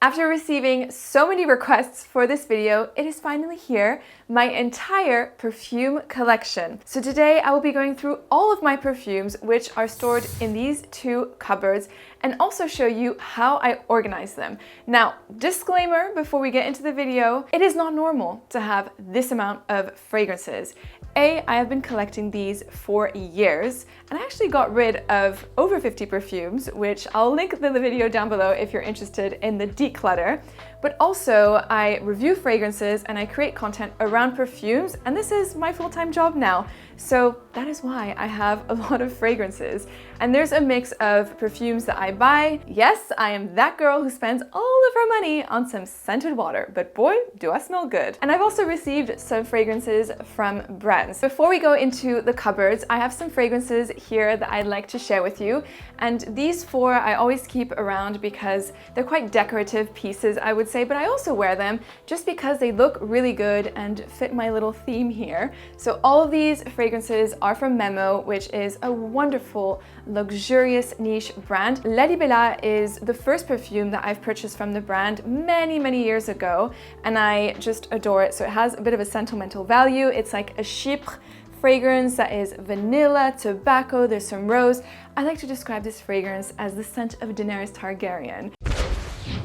After receiving so many requests for this video, it is finally here, my entire perfume collection. So today I will be going through all of my perfumes, which are stored in these two cupboards, and also show you how I organize them. Now, disclaimer before we get into the video, it is not normal to have this amount of fragrances. I have been collecting these for years, and I actually got rid of over 50 perfumes, which I'll link the video down below if you're interested in the declutter. But also, I review fragrances and I create content around perfumes, and this is my full-time job now. So that is why I have a lot of fragrances. And there's a mix of perfumes that I buy. Yes, I am that girl who spends all of her money on some scented water, but boy, do I smell good. And I've also received some fragrances from brands. Before we go into the cupboards, I have some fragrances here that I'd like to share with you. And these four I always keep around because they're quite decorative pieces, I would say, but I also wear them just because they look really good and fit my little theme here. So all of these fragrances are from Memo, which is a wonderful, luxurious niche brand. La Libella is the first perfume that I've purchased from the brand many years ago, and I just adore it. So it has a bit of a sentimental value. It's like a Chypre fragrance that is vanilla, tobacco, there's some rose. I like to describe this fragrance as the scent of Daenerys Targaryen.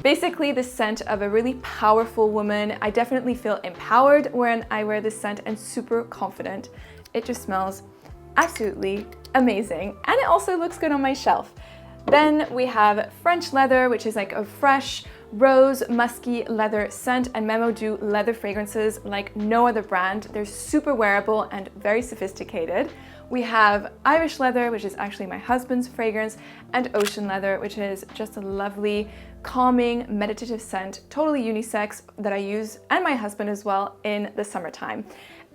Basically the scent of a really powerful woman. I definitely feel empowered when I wear this scent and super confident. It just smells absolutely amazing, and it also looks good on my shelf. Then we have French leather, which is like a fresh rose musky leather scent, and Memo do leather fragrances like no other brand. They're super wearable and very sophisticated. We have Irish leather, which is actually my husband's fragrance, and ocean leather, which is just a lovely, calming, meditative scent, totally unisex, that I use, and my husband as well, in the summertime.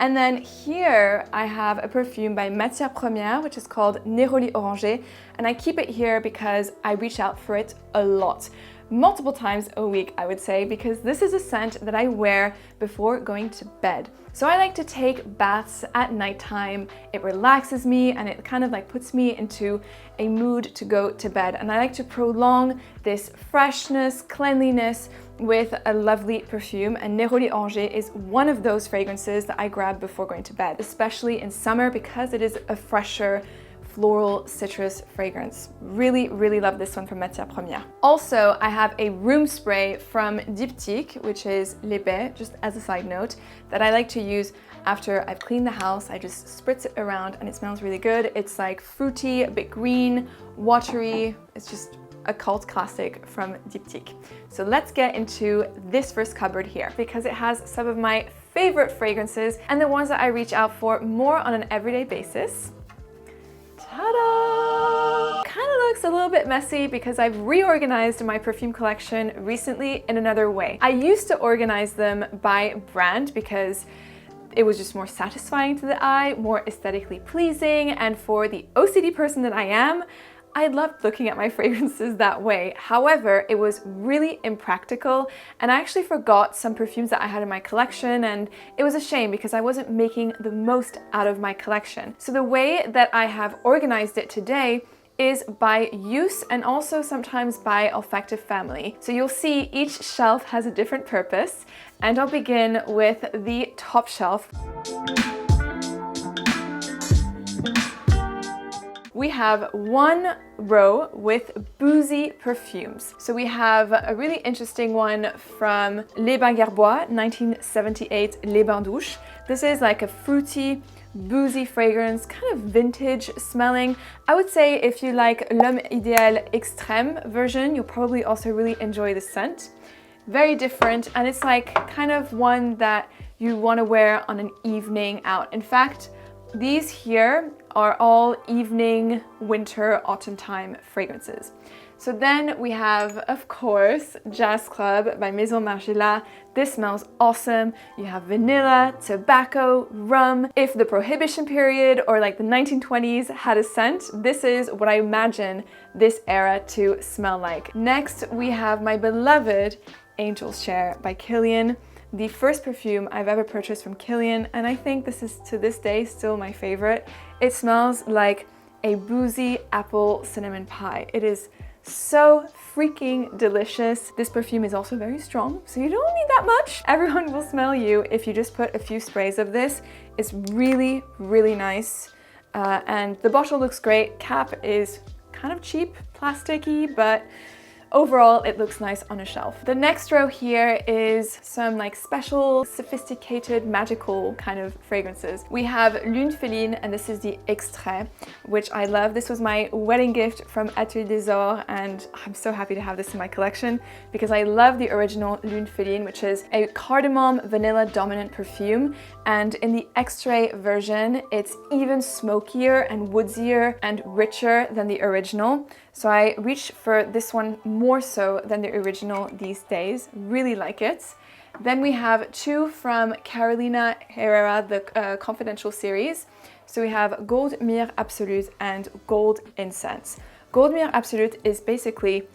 And then here I have a perfume by Matière Première, which is called Néroli Orangé, and I keep it here because I reach out for it a lot. Multiple times a week, I would say, because this is a scent that I wear before going to bed. So I like to take baths at nighttime. It relaxes me and it kind of like puts me into a mood to go to bed. And I like to prolong this freshness, cleanliness with a lovely perfume. And Néroli Orangé is one of those fragrances that I grab before going to bed, especially in summer because it is a fresher, floral citrus fragrance. Really love this one from Matière Première. Also, I have a room spray from Diptyque, which is Les Baies, just as a side note, that I like to use after I've cleaned the house. I just spritz it around and it smells really good. It's like fruity, a bit green, watery. It's just a cult classic from Diptyque. So let's get into this first cupboard here because it has some of my favorite fragrances and the ones that I reach out for more on an everyday basis. Ta-da! Kind of looks a little bit messy because I've reorganized my perfume collection recently in another way. I used to organize them by brand because it was just more satisfying to the eye, more aesthetically pleasing, and for the OCD person that I am, I loved looking at my fragrances that way. However, it was really impractical, and I actually forgot some perfumes that I had in my collection, and it was a shame because I wasn't making the most out of my collection. So the way that I have organized it today is by use and also sometimes by olfactive family. So you'll see each shelf has a different purpose, and I'll begin with the top shelf. We have one row with boozy perfumes. So we have a really interesting one from Les Bains Gerbois, 1978 Les Bains Douches. This is like a fruity, boozy fragrance, kind of vintage smelling. I would say if you like L'Homme Idéal Extrême version, you'll probably also really enjoy the scent. Very different, and it's like kind of one that you want to wear on an evening out. In fact, these here are all evening, winter, autumn time fragrances. So then we have, of course, Jazz Club by Maison Margiela. This smells awesome. You have vanilla, tobacco, rum. If the Prohibition period or like the 1920s had a scent, this is what I imagine this era to smell like. Next, we have my beloved Angel's Share by Kilian. The first perfume I've ever purchased from Kilian, and I think this is to this day still my favorite. It smells like a boozy apple cinnamon pie. It is So freaking delicious. This perfume is also very strong, so you don't need that much. Everyone will smell you if you just put a few sprays of this. It's really, really nice. And the bottle looks great. Cap is kind of cheap, plasticky, but overall, it looks nice on a shelf. The next row here is some like special, sophisticated, magical kind of fragrances. We have Lune Féline, and this is the Extrait, which I love. This was my wedding gift from Atelier des Ors, and I'm so happy to have this in my collection because I love the original Lune Féline, which is a cardamom vanilla dominant perfume. And in the Extrait version, it's even smokier and woodsier and richer than the original. So I reached for this one more so than the original these days. Really like it. Then we have two from Carolina Herrera, the Confidential series. So we have Gold Myrrh Absolute and Gold Incense. Gold Myrrh Absolute is basically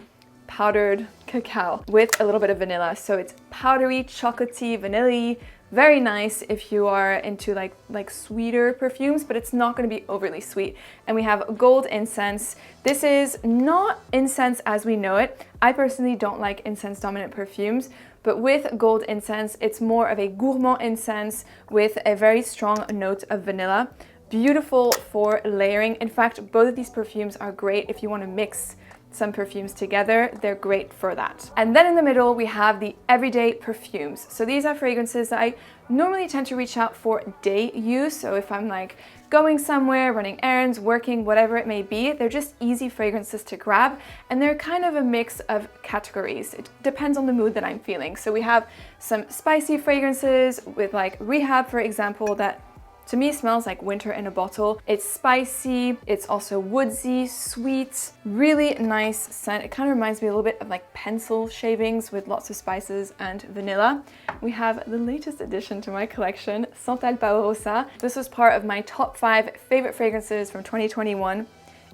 powdered cacao with a little bit of vanilla. So it's powdery, chocolatey, vanilla-y. Very nice if you are into like sweeter perfumes, but it's not going to be overly sweet. And we have Gold Incense. This is not incense as we know it. I personally don't like incense dominant perfumes, but with Gold Incense, it's more of a gourmand incense with a very strong note of vanilla. Beautiful for layering. In fact, both of these perfumes are great if you want to mix some perfumes together. They're great for that. And then in the middle, we have the everyday perfumes. So these are fragrances that I normally tend to reach out for day use. So if I'm like going somewhere, running errands, working, whatever it may be, they're just easy fragrances to grab. And they're kind of a mix of categories. It depends on the mood that I'm feeling. So we have some spicy fragrances with like Rehab, for example, that to me smells like winter in a bottle. It's spicy, it's also woodsy, sweet, really nice scent. It kind of reminds me a little bit of like pencil shavings with lots of spices and vanilla. We have the latest addition to my collection, Santal Paurosa. This was part of my top 5 favorite fragrances from 2021.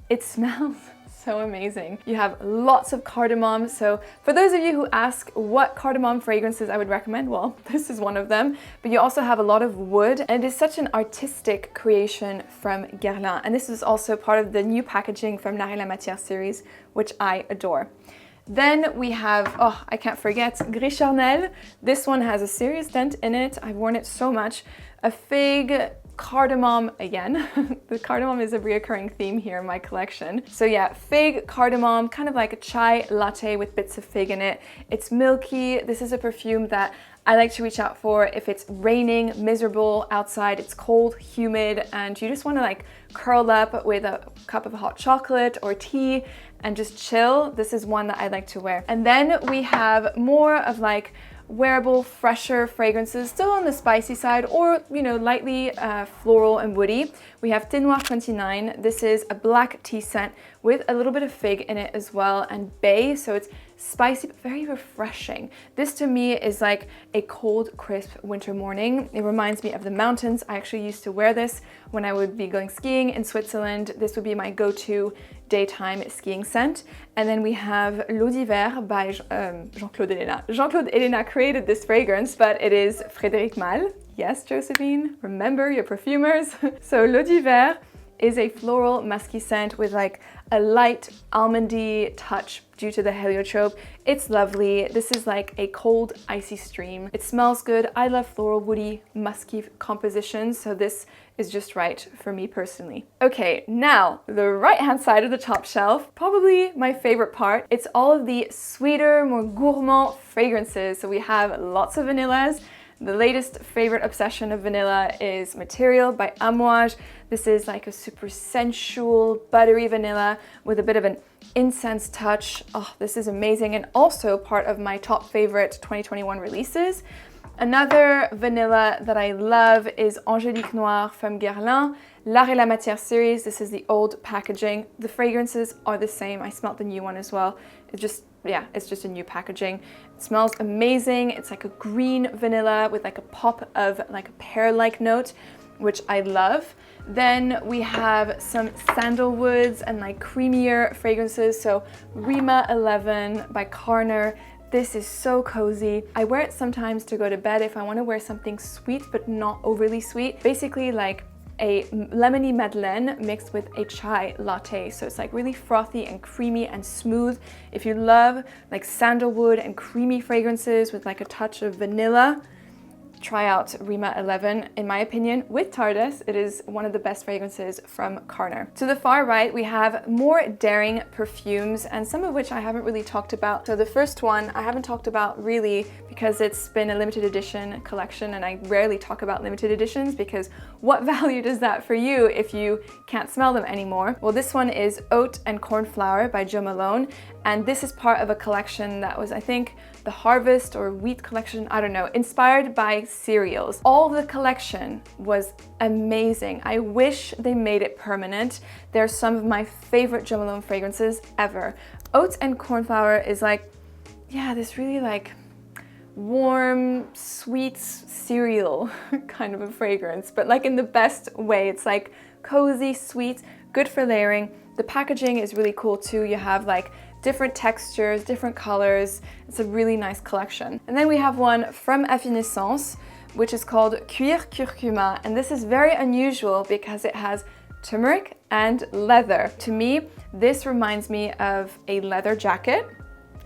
It smells so amazing. You have lots of cardamom. So for those of you who ask what cardamom fragrances I would recommend, well, this is one of them. But you also have a lot of wood, and it is such an artistic creation from Guerlain. And this is also part of the new packaging from L'Art et la Matière series, which I adore. Then we have, oh, I can't forget, Gris Charnel. This one has a serious dent in it. I've worn it so much. A fig, cardamom again. The cardamom is a reoccurring theme here in my collection. So yeah, fig, cardamom, kind of like a chai latte with bits of fig in it. It's milky. This is a perfume that I like to reach out for if it's raining, miserable outside, it's cold, humid, and you just want to like curl up with a cup of hot chocolate or tea and just chill. This is one that I like to wear. And then we have more of like wearable, fresher fragrances, still on the spicy side, or you know, lightly floral and woody. We have Thé Noir 29. This is a black tea scent with a little bit of fig in it as well, and bay, so it's spicy but very refreshing. This to me is like a cold, crisp winter morning. It reminds me of the mountains. I actually used to wear this when I would be going skiing in Switzerland. This would be my go-to daytime skiing scent. And then we have L'Eau d'Hiver by Jean-Claude Ellena. Jean-Claude Ellena created this fragrance, but it is Frédéric Malle. Yes, Josephine, remember your perfumers. So L'Eau d'Hiver is a floral musky scent with like a light almondy touch due to the heliotrope. It's lovely. This is like a cold, icy stream. It smells good. I love floral, woody, musky compositions, so this is just right for me personally. Okay, now the right-hand side of the top shelf, probably my favorite part. It's all of the sweeter, more gourmand fragrances. So we have lots of vanillas. The latest favorite obsession of vanilla is Material by Amouage. This is like a super sensual, buttery vanilla with a bit of an incense touch. Oh, this is amazing, and also part of my top favorite 2021 releases. Another vanilla that I love is Angélique Noire from Guerlain, L'Art et la Matière series. This is the old packaging. The fragrances are the same. I smelled the new one as well. It's just a new packaging. It smells amazing. It's like a green vanilla with like a pop of like a pear-like note, which I love. Then we have some sandalwoods and like creamier fragrances. So Rima 11 by Carner. This is so cozy. I wear it sometimes to go to bed if I want to wear something sweet but not overly sweet. Basically like a lemony madeleine mixed with a chai latte. So it's like really frothy and creamy and smooth. If you love like sandalwood and creamy fragrances with like a touch of vanilla, try out Rima 11. In my opinion, with Tardes, it is one of the best fragrances from Carner. To the far right, we have more daring perfumes, and some of which I haven't really talked about. So the first one I haven't talked about really because it's been a limited edition collection, and I rarely talk about limited editions because what value does that for you if you can't smell them anymore? Well, this one is Oat and Cornflower by Jo Malone, and this is part of a collection that was, I think, the Harvest or Wheat collection, I don't know, inspired by cereals. All of the collection was amazing. I wish they made it permanent. They're some of my favorite Jo Malone fragrances ever. Oats and Cornflower is like, yeah, this really like warm, sweet cereal kind of a fragrance, but like in the best way. It's like cozy, sweet, good for layering. The packaging is really cool too. You have like different textures, different colors. It's a really nice collection. And then we have one from Effervescence, which is called Cuir Curcuma. And this is very unusual because it has turmeric and leather. To me, this reminds me of a leather jacket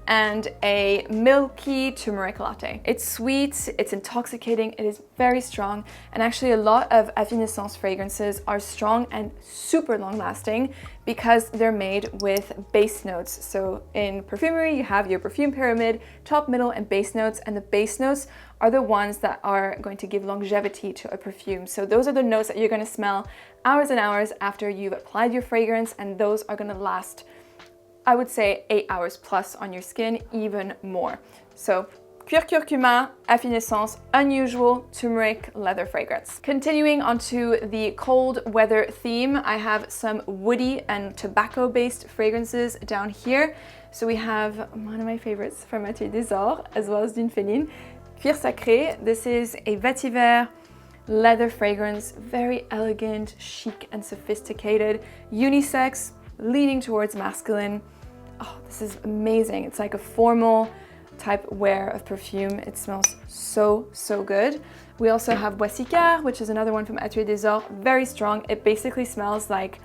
and a milky turmeric latte. It's sweet, it's intoxicating, it is very strong, and actually a lot of Effervescence fragrances are strong and super long lasting because they're made with base notes. So in perfumery, you have your perfume pyramid, top, middle, and base notes, and the base notes are the ones that are going to give longevity to a perfume. So those are the notes that you're gonna smell hours and hours after you've applied your fragrance, and those are gonna last, I would say, 8 hours plus on your skin, even more. So Cuir Curcuma, Effervescence, unusual turmeric leather fragrance. Continuing onto the cold weather theme, I have some woody and tobacco-based fragrances down here. So we have one of my favorites from Atelier des Ors, as well as d'une Féline, Cuir Sacré. This is a vetiver leather fragrance, very elegant, chic, and sophisticated, unisex, leaning towards masculine. Oh, this is amazing. It's like a formal type wear of perfume. It smells so, so good. We also have Boissicard, which is another one from Atelier des Ors, very strong. It basically smells like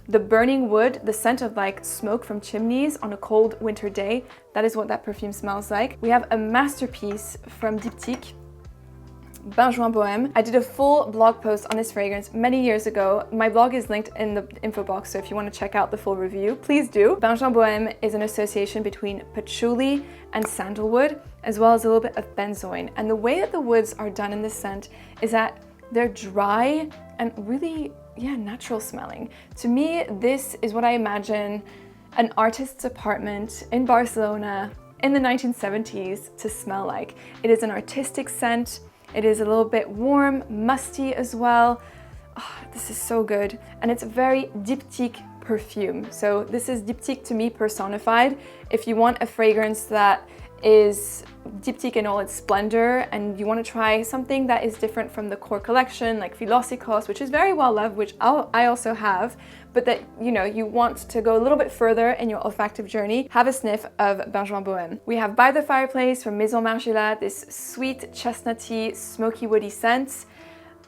the burning wood, the scent of like smoke from chimneys on a cold winter day. That is what that perfume smells like. We have a masterpiece from Diptyque, Benjoin Bohème. I did a full blog post on this fragrance many years ago. My blog is linked in the info box, so if you want to check out the full review, please do. Benjoin Bohème is an association between patchouli and sandalwood, as well as a little bit of benzoin. And the way that the woods are done in this scent is that they're dry and really, natural smelling. To me, this is what I imagine an artist's apartment in Barcelona in the 1970s to smell like. It is an artistic scent. It is a little bit warm, musty as well. Oh, this is so good. And it's a very diptyque perfume. So this is diptyque to me personified. If you want a fragrance that is diptyque in all its splendor and you want to try something that is different from the core collection, like Philosikos, which is very well loved, which I also have, but that you want to go a little bit further in your olfactive journey, have a sniff of Benjoin Bohème. We have By the Fireplace from Maison Margiela, this sweet chestnutty, smoky woody scent.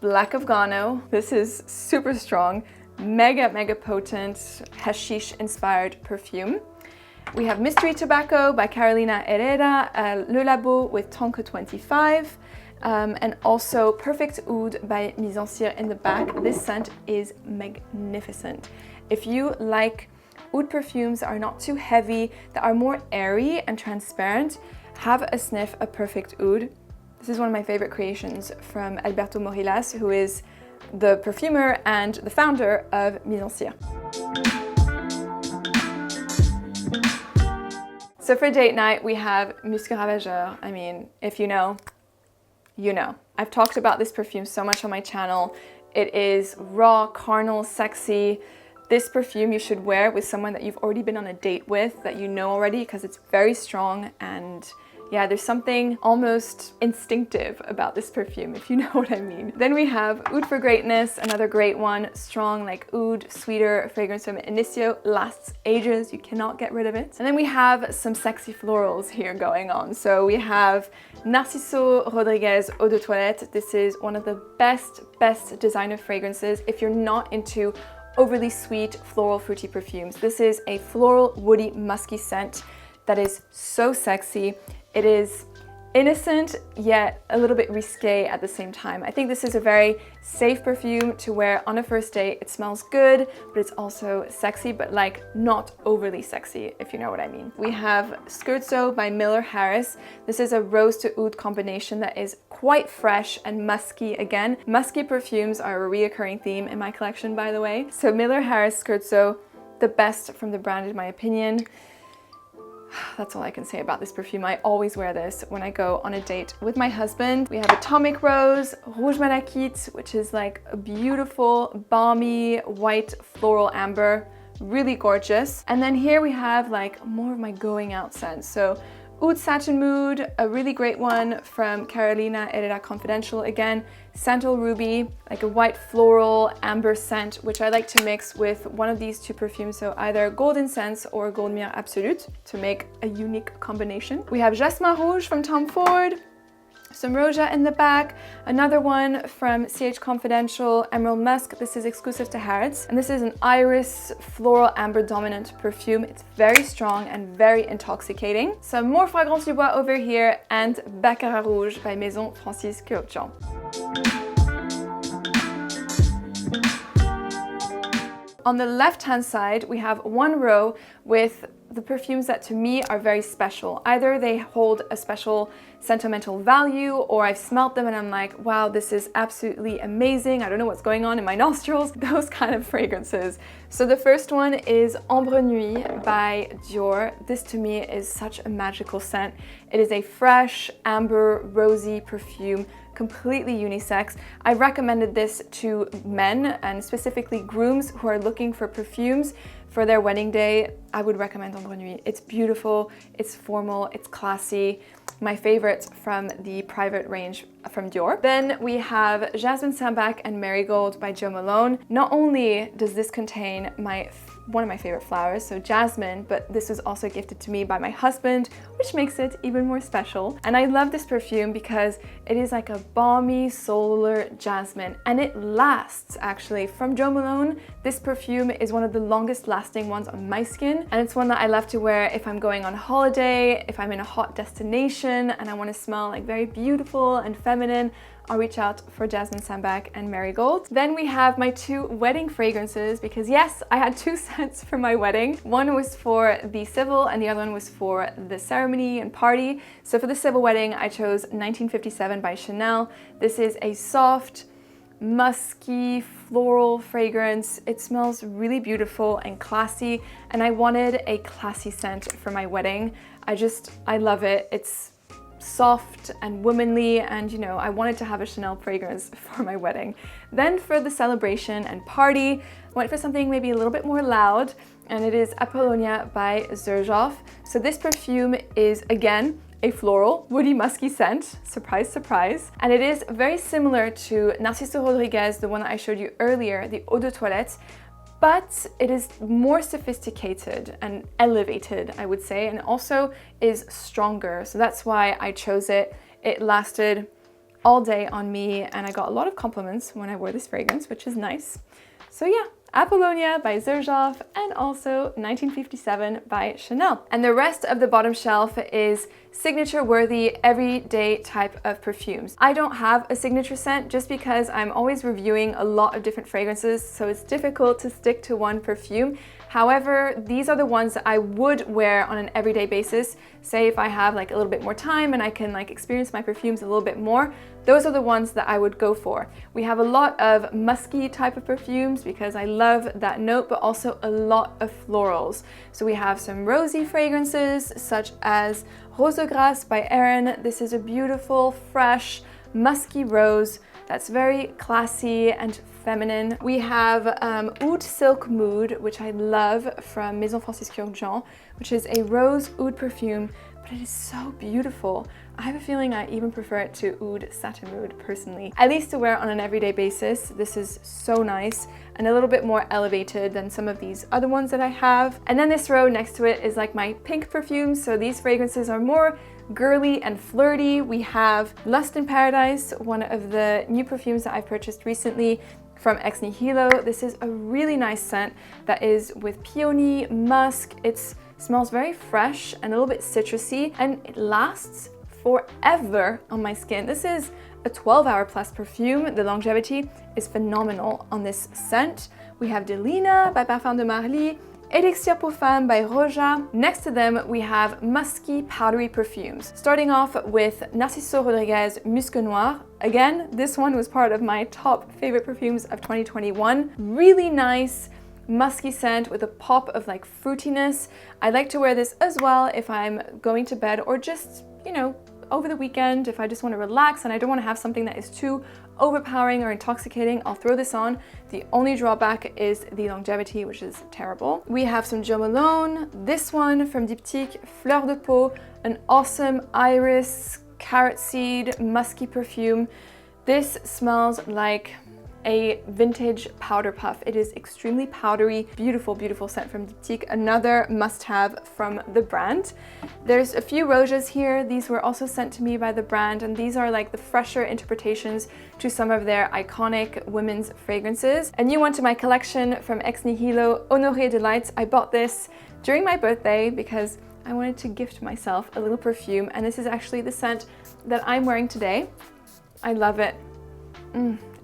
Black Afghano, this is super strong, mega potent, hashish inspired perfume. We have Mystery Tobacco by Carolina Herrera, Le Labo with Tonka 25, and also Perfect Oud by Mise en Cire in the back. This scent is magnificent. If you like oud perfumes that are not too heavy, that are more airy and transparent, have a sniff of Perfect Oud. This is one of my favorite creations from Alberto Morillas, who is the perfumer and the founder of Mise en Cire. So for date night, we have Musc Ravageur. I mean, if you know, you know. I've talked about this perfume so much on my channel. It is raw, carnal, sexy. This perfume you should wear with someone that you've already been on a date with, that you know already, because it's very strong and Yeah, there's something almost instinctive about this perfume, if you know what I mean. Then we have Oud for Greatness, another great one. Strong like oud, sweeter fragrance from Initio, lasts ages, you cannot get rid of it. And then we have some sexy florals here going on. So we have Narciso Rodriguez Eau de Toilette. This is one of the best designer fragrances if you're not into overly sweet floral fruity perfumes. This is a floral, woody, musky scent that is so sexy. It is innocent, yet a little bit risque at the same time. I think this is a very safe perfume to wear on a first date. It smells good, but it's also sexy, but like not overly sexy, if you know what I mean. We have Scherzo by Miller Harris. This is a rose to oud combination that is quite fresh and musky again. Musky perfumes are a reoccurring theme in my collection, by the way. So Miller Harris Scherzo, the best from the brand in my opinion. That's all I can say about this perfume. I always wear this when I go on a date with my husband. We have Atomic Rose, Rouge Malachite, which is like a beautiful, balmy, white floral amber. Really gorgeous. And then here we have like more of my going out scents. So Oud Satin Mood, a really great one from Carolina Herrera Confidential. Again, Santal Ruby, like a white floral amber scent, which I like to mix with one of these two perfumes. So either Golden Sense or Gold Mire Absolute to make a unique combination. We have Jasmin Rouge from Tom Ford. Some Roja in the back, another one from CH Confidential, Emerald Musk. This is exclusive to Harrods, and this is an iris floral amber dominant perfume. It's very strong and very intoxicating. Some more Fragrance du Bois over here, and Baccarat Rouge by Maison Francis Kurkdjian. On the left-hand side, we have one row with the perfumes that to me are very special. Either they hold a special sentimental value, or I've smelt them and I'm like, wow, this is absolutely amazing. I don't know what's going on in my nostrils. Those kind of fragrances. So the first one is Ambre Nuit by Dior. This to me is such a magical scent. It is a fresh, amber, rosy perfume, completely unisex. I recommended this to men and specifically grooms who are looking for perfumes for their wedding day. I would recommend Ambre Nuit. It's beautiful, it's formal, it's classy. My favorites from the private range from Dior. Then we have Jasmine Sambac and Marigold by Jo Malone. Not only does this contain one of my favorite flowers, so jasmine, but this was also gifted to me by my husband, which makes it even more special. And I love this perfume because it is like a balmy solar jasmine, and it lasts actually. From Jo Malone, this perfume is one of the longest lasting ones on my skin, and it's one that I love to wear if I'm going on holiday, if I'm in a hot destination and I want to smell like very beautiful and feminine. I'll reach out for Jasmine Sambac and Marigold. Then we have my two wedding fragrances, because yes, I had two scents for my wedding. One was for the civil and the other one was for the ceremony and party. So for the civil wedding, I chose 1957 by Chanel. This is a soft, musky, floral fragrance. It smells really beautiful and classy, and I wanted a classy scent for my wedding. I love it. It's soft and womanly, and you know, I wanted to have a Chanel fragrance for my wedding. Then for the celebration and party, I went for something maybe a little bit more loud, and it is Apollonia by Xerjoff. So this perfume is again a floral, woody, musky scent. Surprise, surprise. And it is very similar to Narciso Rodriguez, the one that I showed you earlier, the Eau de Toilette, but it is more sophisticated and elevated, I would say, and also is stronger. So that's why I chose it. It lasted all day on me, and I got a lot of compliments when I wore this fragrance, which is nice. So yeah, Apollonia by Xerjoff, and also 1957 by Chanel. And the rest of the bottom shelf is signature-worthy, everyday type of perfumes. I don't have a signature scent just because I'm always reviewing a lot of different fragrances, so it's difficult to stick to one perfume. However, these are the ones that I would wear on an everyday basis. Say if I have like a little bit more time and I can like experience my perfumes a little bit more, those are the ones that I would go for. We have a lot of musky type of perfumes because I love that note, but also a lot of florals. So we have some rosy fragrances such as Rose de Grace by Erin. This is a beautiful, fresh, musky rose that's very classy and feminine. We have Oud Silk Mood, which I love, from Maison Francis Kurkdjian, which is a rose oud perfume, but but it is so beautiful. I have a feeling I even prefer it to Oud Satin Mood personally. At least to wear on an everyday basis. This is so nice and a little bit more elevated than some of these other ones that I have. And then this row next to it is like my pink perfumes. So these fragrances are more girly and flirty. We have Lust in Paradise, one of the new perfumes that I've purchased recently from Ex Nihilo. This is a really nice scent that is with peony, musk. It smells very fresh and a little bit citrusy, and it lasts forever on my skin. This is a 12-hour plus perfume. The longevity is phenomenal on this scent. We have Delina by Parfum de Marly, Elixir pour Femme by Roja. Next to them, we have musky, powdery perfumes. Starting off with Narciso Rodriguez Musc Noir. Again, this one was part of my top favorite perfumes of 2021. Really nice, musky scent with a pop of like fruitiness. I like to wear this as well if I'm going to bed or just, you know, over the weekend, if I just want to relax and I don't want to have something that is too overpowering or intoxicating, I'll throw this on. The only drawback is the longevity, which is terrible. We have some Jo Malone, this one from Diptyque, Fleur de Peau, an awesome iris, carrot seed, musky perfume. This smells like a vintage powder puff. It is extremely powdery, beautiful, beautiful scent from Diptyque. Another must-have from the brand. There's a few Rojas here. These were also sent to me by the brand, and these are like the fresher interpretations to some of their iconic women's fragrances. A new one to my collection from Ex Nihilo, Honoré Delights. I bought this during my birthday because I wanted to gift myself a little perfume, and this is actually the scent that I'm wearing today. I love it.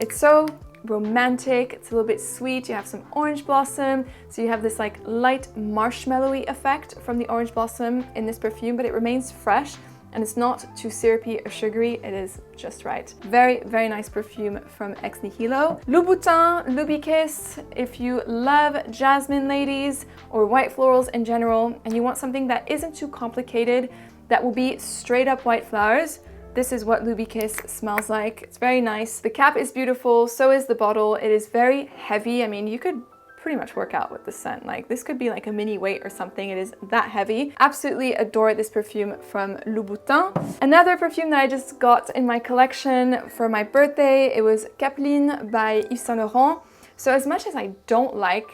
It's so romantic, it's a little bit sweet. You have some orange blossom, so you have this like light marshmallowy effect from the orange blossom in this perfume, but it remains fresh and it's not too syrupy or sugary. It is just right. Very, very nice perfume from Ex Nihilo. Louboutin, Loubikis. If you love jasmine ladies or white florals in general and you want something that isn't too complicated, that will be straight up white flowers, this is what Loubikis smells like. It's very nice. The cap is beautiful, so is the bottle. It is very heavy. I mean, you could pretty much work out with this scent. Like, this could be like a mini weight or something. It is that heavy. Absolutely adore this perfume from Louboutin. Another perfume that I just got in my collection for my birthday, it was Capline by Yves Saint Laurent. So as much as I don't like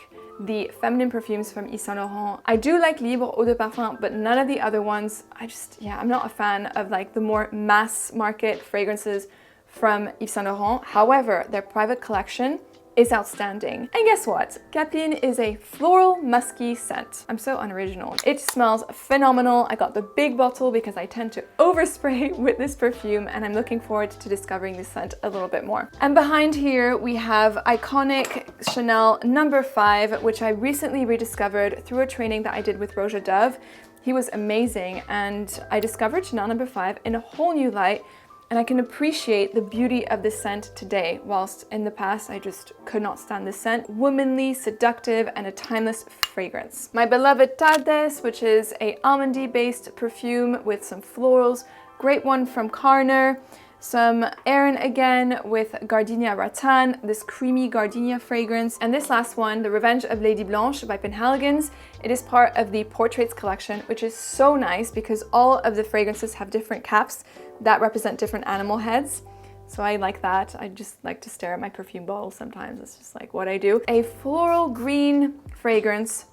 the feminine perfumes from Yves Saint Laurent, I do like Libre Eau de Parfum, but none of the other ones, I'm not a fan of like the more mass market fragrances from Yves Saint Laurent. However, their private collection is outstanding. And guess what? Capline is a floral musky scent. I'm so unoriginal. It smells phenomenal. I got the big bottle because I tend to overspray with this perfume, and I'm looking forward to discovering this scent a little bit more. And behind here we have iconic Chanel No. 5, which I recently rediscovered through a training that I did with Roja Dove. He was amazing, and I discovered Chanel No. 5 in a whole new light, and I can appreciate the beauty of this scent today, whilst in the past I just could not stand this scent. Womanly, seductive, and a timeless fragrance. My beloved Tardes, which is a almondy based perfume with some florals. Great one from Carner. Some Erin again with Gardenia Rattan, this creamy gardenia fragrance. And this last one, The Revenge of Lady Blanche by Penhaligon's. It is part of the Portraits collection, which is so nice because all of the fragrances have different caps that represent different animal heads. So I like that. I just like to stare at my perfume bottle sometimes. It's just like what I do. A floral green fragrance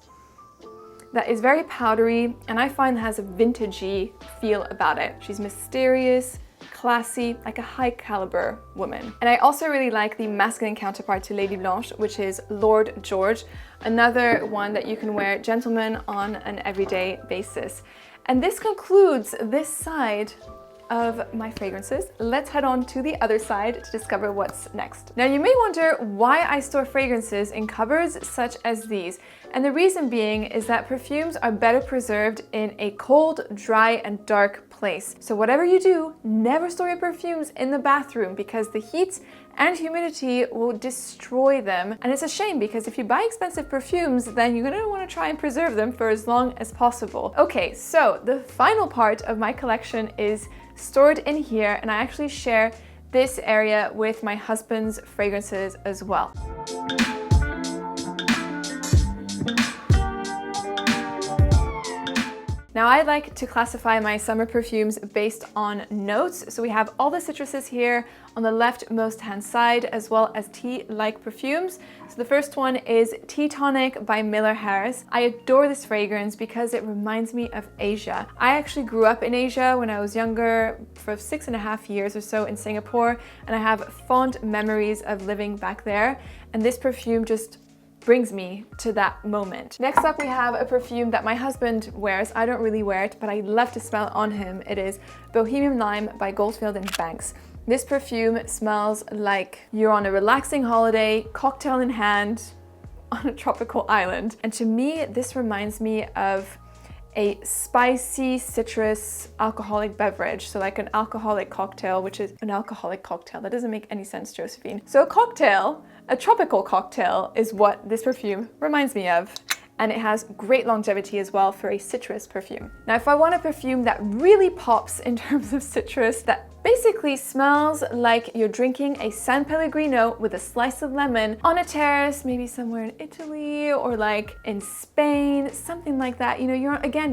that is very powdery, and I find has a vintagey feel about it. She's mysterious, classy, like a high caliber woman. And I also really like the masculine counterpart to Lady Blanche, which is Lord George, another one that you can wear gentleman on an everyday basis. And this concludes this side of my fragrances. Let's head on to the other side to discover what's next. Now you may wonder why I store fragrances in cupboards such as these. And the reason being is that perfumes are better preserved in a cold, dry, and dark place. So whatever you do, never store your perfumes in the bathroom because the heat and humidity will destroy them. And it's a shame because if you buy expensive perfumes, then you're gonna wanna try and preserve them for as long as possible. Okay, so the final part of my collection is stored in here, and I actually share this area with my husband's fragrances as well. Now I like to classify my summer perfumes based on notes. So we have all the citruses here on the leftmost hand side, as well as tea-like perfumes. So the first one is Tea Tonic by Miller Harris. I adore this fragrance because it reminds me of Asia. I actually grew up in Asia when I was younger for 6.5 years or so in Singapore, and I have fond memories of living back there. And this perfume just brings me to that moment. Next up, we have a perfume that my husband wears. I don't really wear it, but I love to smell it on him. It is Bohemian Lime by Goldfield & Banks. This perfume smells like you're on a relaxing holiday, cocktail in hand, on a tropical island. And to me, this reminds me of a spicy citrus alcoholic beverage. So like an alcoholic cocktail, which is an alcoholic cocktail. That doesn't make any sense, Josephine. So a cocktail, a tropical cocktail, is what this perfume reminds me of. And it has great longevity as well for a citrus perfume. Now, if I want a perfume that really pops in terms of citrus, that basically smells like you're drinking a San Pellegrino with a slice of lemon on a terrace, maybe somewhere in Italy or like in Spain, something like that. You know,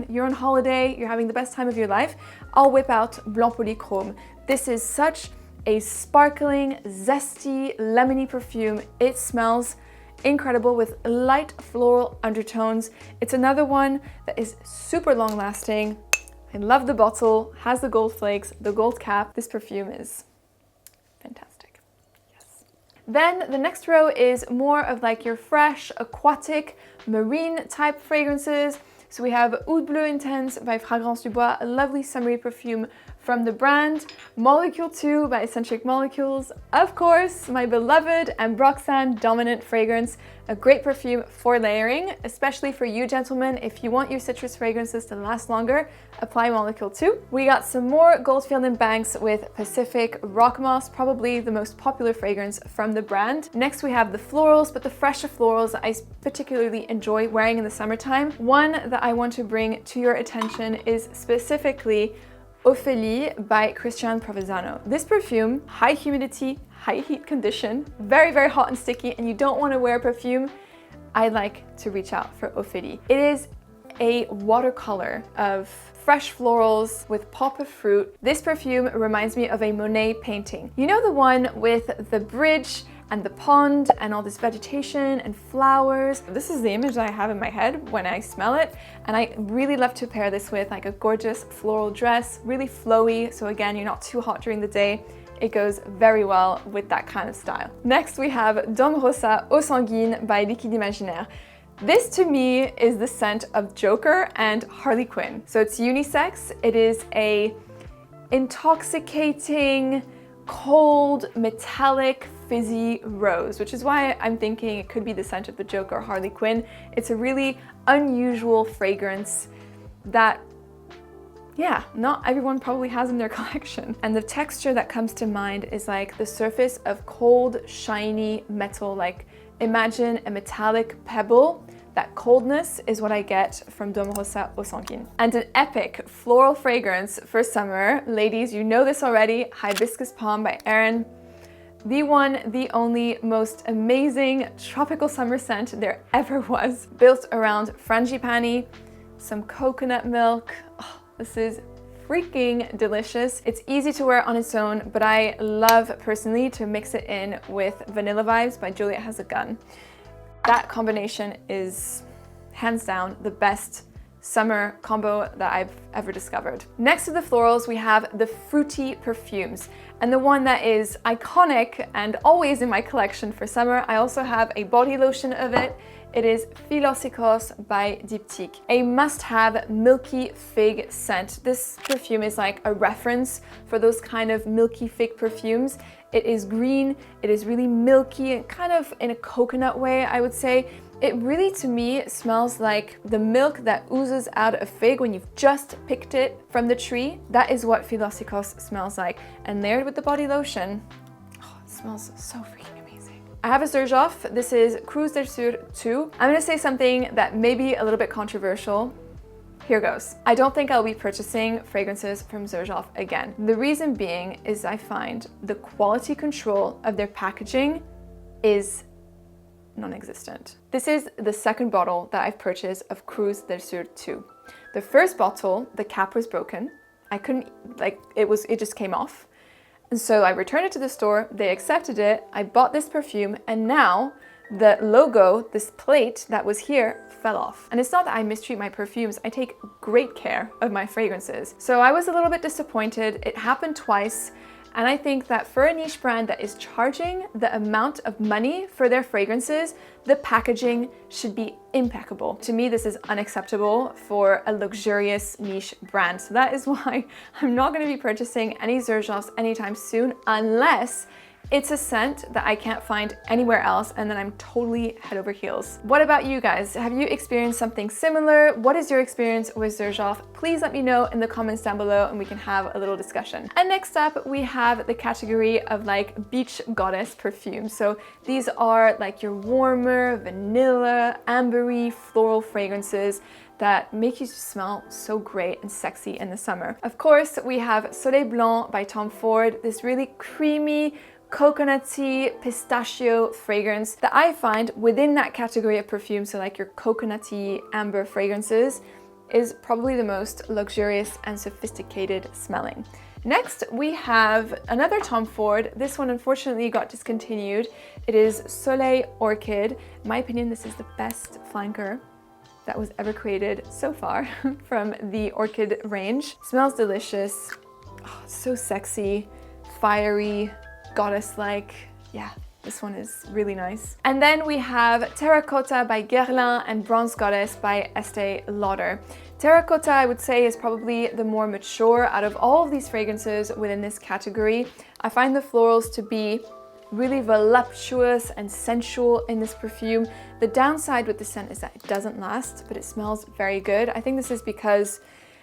you're on holiday, you're having the best time of your life. I'll whip out Blanc Polychrome. This is such a sparkling, zesty, lemony perfume. It smells incredible with light floral undertones. It's another one that is super long lasting. I love the bottle, has the gold flakes, the gold cap. This perfume is fantastic. Yes. Then the next row is more of like your fresh, aquatic, marine type fragrances. So we have Oud Bleu Intense by Fragrance du Bois, a lovely summery perfume from the brand. Molecule 2 by Eccentric Molecules. Of course, my beloved Ambroxan Dominant fragrance, a great perfume for layering, especially for you gentlemen. If you want your citrus fragrances to last longer, apply Molecule 2. We got some more Goldfield & Banks with Pacific Rock Moss, probably the most popular fragrance from the brand. Next we have the florals, but the fresher florals I particularly enjoy wearing in the summertime. One that I want to bring to your attention is specifically Ophélie by Christian Provenzano. This perfume, high humidity, high heat condition, very, very hot and sticky, and you don't want to wear perfume, I like to reach out for Ophélie. It is a watercolor of fresh florals with pop of fruit. This perfume reminds me of a Monet painting. You know, the one with the bridge and the pond and all this vegetation and flowers. This is the image that I have in my head when I smell it, and I really love to pair this with like a gorgeous floral dress, really flowy, so again, you're not too hot during the day. It goes very well with that kind of style. Next we have Dôme Rosa Eau Sanguine by Liquide Imaginaire. This to me is the scent of Joker and Harley Quinn. So it's unisex, it is a intoxicating, cold, metallic, fizzy rose, which is why I'm thinking it could be the scent of the Joker or Harley Quinn. It's a really unusual fragrance that, yeah, not everyone probably has in their collection. And the texture that comes to mind is like the surface of cold, shiny metal. Like imagine a metallic pebble. That coldness is what I get from Dôme Rosa Eau Sanguine. And an epic floral fragrance for summer. Ladies, you know this already, Hibiscus Palm by Erin. The one, the only, most amazing tropical summer scent there ever was. Built around frangipani, some coconut milk. Oh, this is freaking delicious. It's easy to wear on its own, but I love personally to mix it in with Vanilla Vibes by Juliet Has a Gun. That combination is hands down the best summer combo that I've ever discovered. Next to the florals, we have the fruity perfumes. And the one that is iconic and always in my collection for summer, I also have a body lotion of it. It is Philosikos by Diptyque, a must-have milky fig scent. This perfume is like a reference for those kind of milky fig perfumes. It is green, it is really milky, and kind of in a coconut way, I would say. It really, to me, smells like the milk that oozes out of fig when you've just picked it from the tree. That is what Philosikos smells like. And layered with the body lotion, oh, it smells so freaking amazing. I have a Xerjoff. This is Cruz del Sur 2. I'm gonna say something that may be a little bit controversial. Here goes. I don't think I'll be purchasing fragrances from Xerjoff again. The reason being is I find the quality control of their packaging is non-existent. This is the second bottle that I've purchased of Cruz del Sur 2. The first bottle, the cap was broken. I couldn't, like, it just came off. And so I returned it to the store, they accepted it, I bought this perfume, and now the logo, this plate that was here, fell off. And it's not that I mistreat my perfumes, I take great care of my fragrances. So I was a little bit disappointed. It happened twice. And I think that for a niche brand that is charging the amount of money for their fragrances, the packaging should be impeccable. To me, this is unacceptable for a luxurious niche brand. So that is why I'm not gonna be purchasing any Xerjoffs anytime soon, unless it's a scent that I can't find anywhere else, and then I'm totally head over heels. What about you guys? Have you experienced something similar? What is your experience with Xerjoff? Please let me know in the comments down below and we can have a little discussion. And next up, we have the category of like beach goddess perfumes. So these are like your warmer, vanilla, ambery, floral fragrances that make you smell so great and sexy in the summer. Of course, we have Soleil Blanc by Tom Ford, this really creamy, coconutty pistachio fragrance that I find within that category of perfume, so like your coconutty amber fragrances, is probably the most luxurious and sophisticated smelling. Next, we have another Tom Ford. This one unfortunately got discontinued. It is Soleil Orchid. In my opinion, this is the best flanker that was ever created so far from the Orchid range. Smells delicious, oh, so sexy, fiery, goddess-like. Yeah, this one is really nice. And then we have Terracotta by Guerlain and Bronze Goddess by Estee Lauder. Terracotta, I would say, is probably the more mature out of all of these fragrances within this category. I find the florals to be really voluptuous and sensual in this perfume. The downside with the scent is that it doesn't last, but it smells very good. I think this is because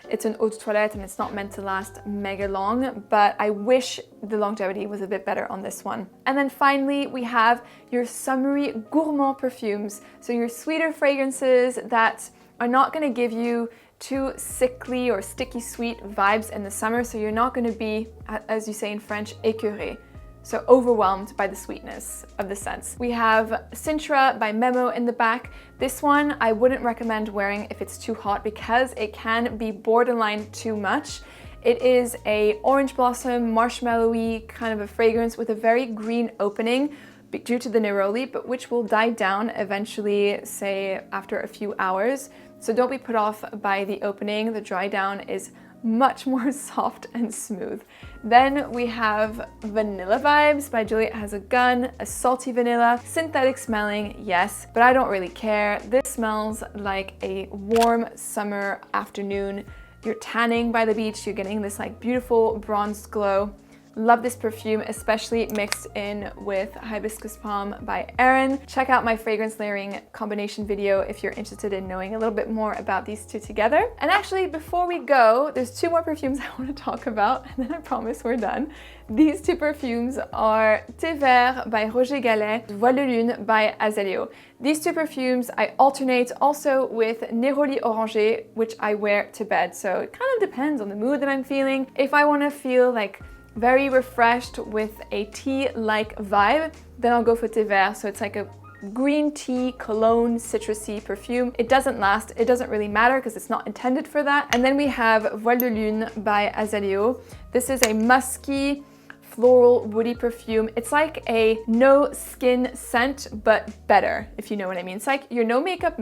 it's an eau de toilette and it's not meant to last mega long, but I wish the longevity was a bit better on this one. And then finally, we have your summery gourmand perfumes. So your sweeter fragrances that are not gonna give you too sickly or sticky sweet vibes in the summer. So you're not gonna be, as you say in French, écœuré. So overwhelmed by the sweetness of the scents. We have Sintra by Memo in the back. This one I wouldn't recommend wearing if it's too hot because it can be borderline too much. It is a orange blossom, marshmallowy kind of a fragrance with a very green opening due to the neroli, but which will die down eventually, say after a few hours. So don't be put off by the opening. The dry down is much more soft and smooth. Then we have Vanilla Vibes by Juliet Has a Gun, a salty vanilla, synthetic smelling, yes, but I don't really care. This smells like a warm summer afternoon. You're tanning by the beach, you're getting this like beautiful bronzed glow. Love this perfume, especially mixed in with Hibiscus Palm by Erin. Check out my fragrance layering combination video if you're interested in knowing a little bit more about these two together. And actually, before we go, there's two more perfumes I want to talk about, and then I promise we're done. These two perfumes are Thé Vert by Roger Gallet, Voile de Lune by Azelio. These two perfumes I alternate also with Neroli Orangé, which I wear to bed. So it kind of depends on the mood that I'm feeling. If I want to feel like very refreshed with a tea-like vibe, then I'll go for Thé Vert. So it's like a green tea, cologne, citrusy perfume. It doesn't last, it doesn't really matter because it's not intended for that. And then we have Voile de Lune by Azelio. This is a musky, floral, woody perfume. It's like a no skin scent, but better, if you know what I mean. It's like your no makeup,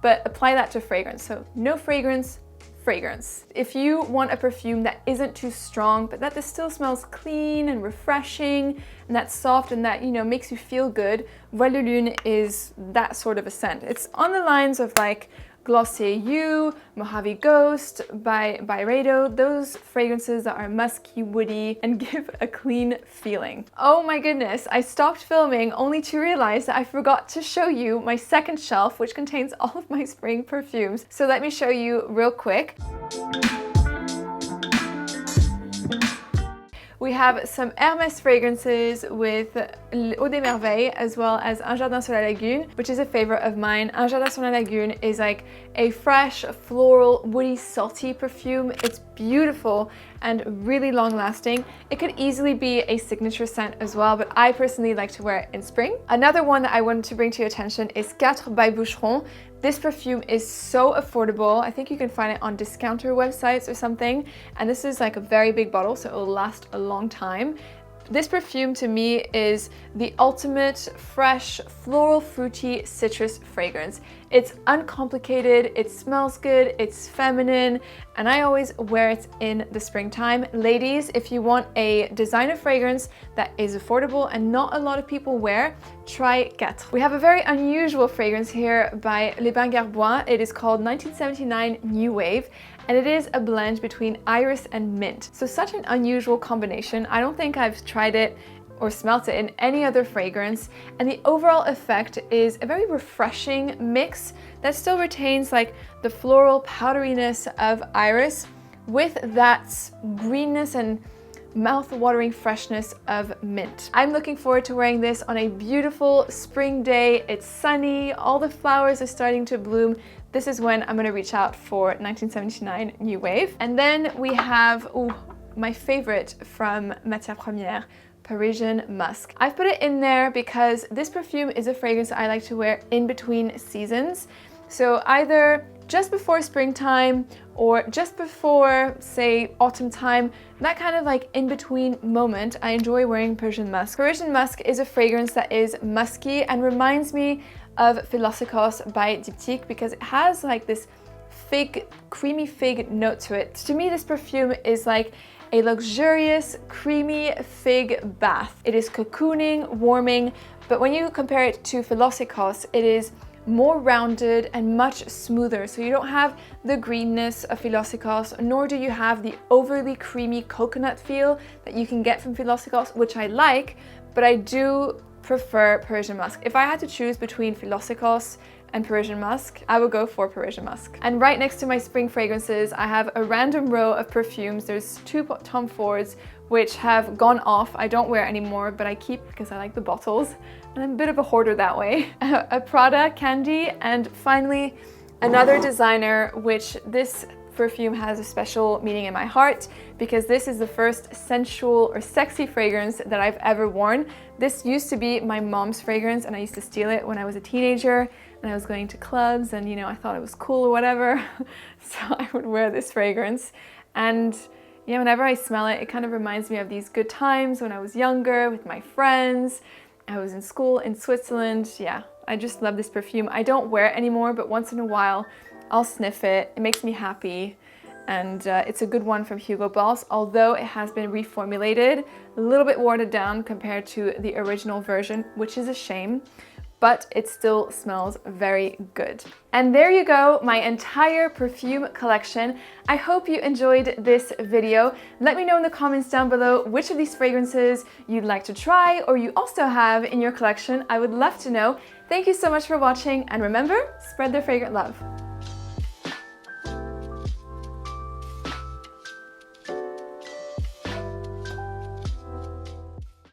but apply that to fragrance. So no fragrance, fragrance. If you want a perfume that isn't too strong, but that this still smells clean and refreshing, and that's soft and that, you know, makes you feel good, Voile de Lune is that sort of a scent. It's on the lines of like Glossier You, Mojave Ghost by Byredo, those fragrances that are musky, woody, and give a clean feeling. Oh my goodness, I stopped filming only to realize that I forgot to show you my second shelf, which contains all of my spring perfumes. So let me show you real quick. We have some Hermès fragrances with Eau des Merveilles as well as Un Jardin sur la Lagune, which is a favorite of mine. Un Jardin sur la Lagune is like a fresh, floral, woody, salty perfume. It's beautiful and really long lasting. It could easily be a signature scent as well, but I personally like to wear it in spring. Another one that I wanted to bring to your attention is 4 by Boucheron. This perfume is so affordable. I think you can find it on discounter websites or something. And this is like a very big bottle, so it will last a long time. This perfume to me is the ultimate fresh, floral, fruity citrus fragrance. It's uncomplicated, it smells good, it's feminine, and I always wear it in the springtime. Ladies, if you want a designer fragrance that is affordable and not a lot of people wear, try Quatre. We have a very unusual fragrance here by Les Bains Garbois. It is called 1979 New Wave, and it is a blend between iris and mint. So such an unusual combination. I don't think I've tried it or smelt it in any other fragrance, and the overall effect is a very refreshing mix that still retains like the floral powderiness of iris with that greenness and mouth-watering freshness of mint. I'm looking forward to wearing this on a beautiful spring day. It's sunny, all the flowers are starting to bloom. This is when I'm gonna reach out for 1979 New Wave. And then we have, my favorite from Matière Première, Parisian Musk. I've put it in there because this perfume is a fragrance I like to wear in between seasons. So either just before springtime or just before, say, autumn time, that kind of like in-between moment, I enjoy wearing Parisian Musk. Parisian Musk is a fragrance that is musky and reminds me of Philosophos by Diptyque because it has like this fig, creamy fig note to it. To me, this perfume is like a luxurious, creamy fig bath. It is cocooning, warming, but when you compare it to Philosophos, it is more rounded and much smoother. So you don't have the greenness of Philosophos, nor do you have the overly creamy coconut feel that you can get from Philosophos, which I like, but I do prefer Parisian Musk. If I had to choose between Philosophos and Parisian Musk, I would go for Parisian Musk. And right next to my spring fragrances, I have a random row of perfumes. There's two Tom Fords, which have gone off. I don't wear anymore, but I keep because I like the bottles. And I'm a bit of a hoarder that way. A Prada Candy, and finally another designer, which this perfume has a special meaning in my heart because this is the first sensual or sexy fragrance that I've ever worn. This used to be my mom's fragrance and I used to steal it when I was a teenager and I was going to clubs and, you know, I thought it was cool or whatever. So I would wear this fragrance. And yeah, whenever I smell it, it kind of reminds me of these good times when I was younger with my friends. I was in school in Switzerland. Yeah, I just love this perfume. I don't wear it anymore, but once in a while I'll sniff it. It makes me happy. And it's a good one from Hugo Boss, although it has been reformulated, a little bit watered down compared to the original version, which is a shame, but it still smells very good. And there you go, my entire perfume collection. I hope you enjoyed this video. Let me know in the comments down below which of these fragrances you'd like to try or you also have in your collection. I would love to know. Thank you so much for watching, and remember, spread the fragrant love.